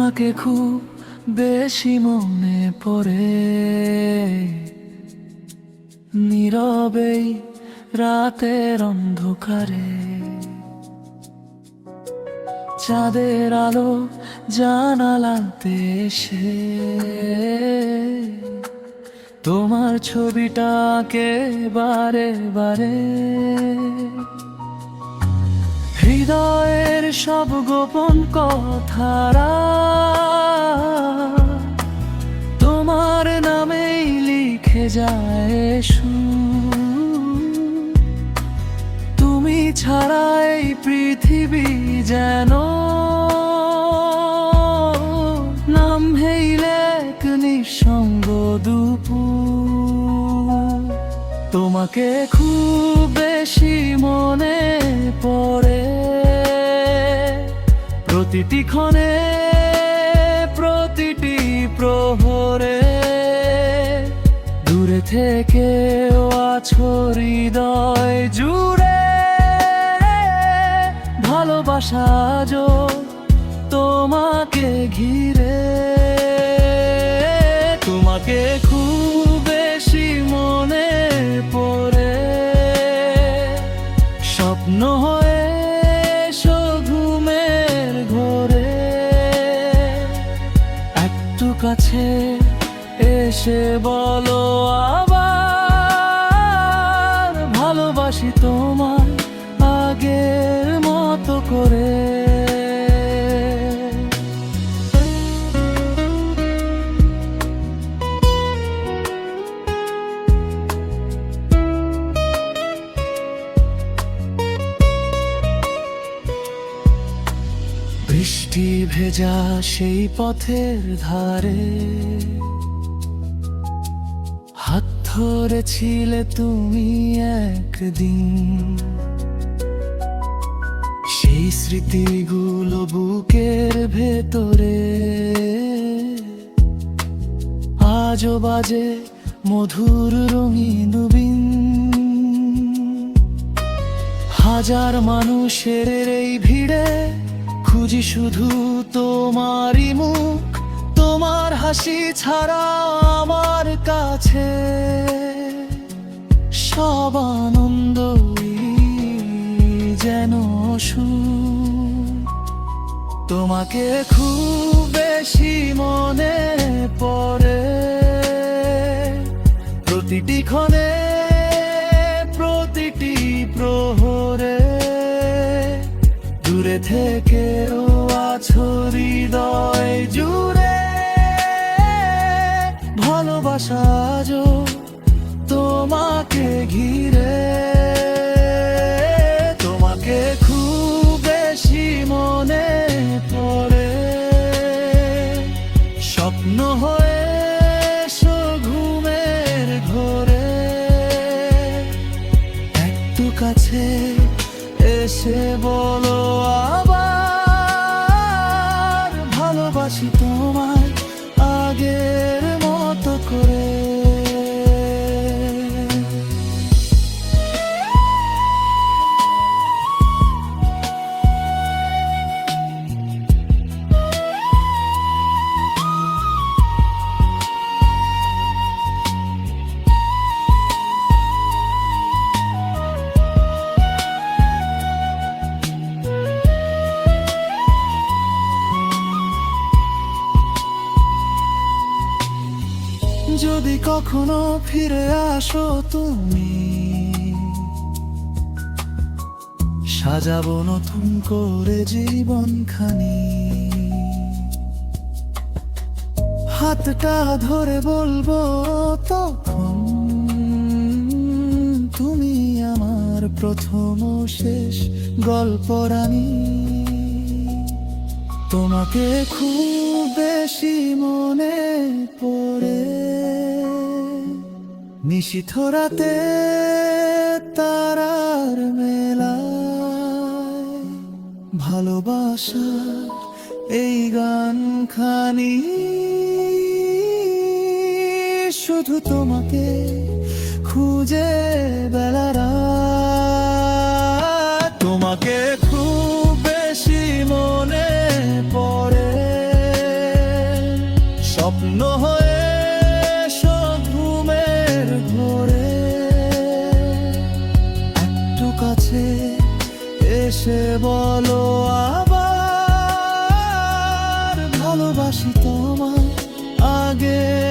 তোমাকে খুব বেশি মনে পড়ে, নীরবেই রাতের অন্ধকারে। চাঁদের আলো জানালাতে এসে তোমার ছবিটাকে বারে বারে। হৃদয়ের সব গোপন কথারা তোমার নামেই লিখে যায় তুমি ছাড়া এই পৃথিবী যেন নাম হেইলে এক নিঃসঙ্গ দুপুর। তোমাকে খুব বেশি মনে পড়ে, প্রতিটি ক্ষণে প্রতিটি প্রহরে। দূরে থেকেও আছো হৃদয় জুড়ে, ভালোবাসা আজও তোমাকে ঘিরে। তোমাকে খুব বেশি মনে পড়ে, স্বপ্ন হয়ে এসো ঘুমের ঘোরে। একটু কাছে এসে বলো আবার, ভালোবাসি তোমায় আগের মতো করে। বৃষ্টি ভেজা সেই পথের ধারে হাত ধরেছিলে তুমি একদিন। সেই স্মৃতিগুলো বুকের ভেতরে আজও বাজে মধুর রঙিন বিন। হাজার মানুষের এই ভিড়ে খুঁজি শুধু তোমারই মুখ। তোমার হাসি ছাড়া আমার কাছে সব আনন্দই যেন সুখ। তোমাকে খুব বেশি মনে পড়ে, প্রতিটি ক্ষণে প্রতিটি প্রহরে। দূরে থেকেও আছো হৃদয় জুড়ে, ভালোবাসা আজও তোমাকে ঘিরে। তোমাকে খুব বেশি মনে পড়ে, স্বপ্ন হয়ে এসো ঘুমের ঘোরে। একটু কাছে এসে বলো আবার, ভালোবাসি তোমায় আগের মতো করে। যদি কখনো ফিরে আসো তুমি, সাজাবো নতুন করে জীবনখানি। হাতটা ধরে বলবো তখন, তুমি আমার প্রথম ও শেষ গল্প রানী। তোমাকে খুব বেশি মনে পড়ে, নিশীথ রাতে তারার মেলায়। ভালোবাসার এই গানখানি শুধু তোমাকে খুঁজে বেলা রাত। তোমাকে খুব বেশি মনে পড়ে, বলো আবার ভালোবাসি তোমায় আগের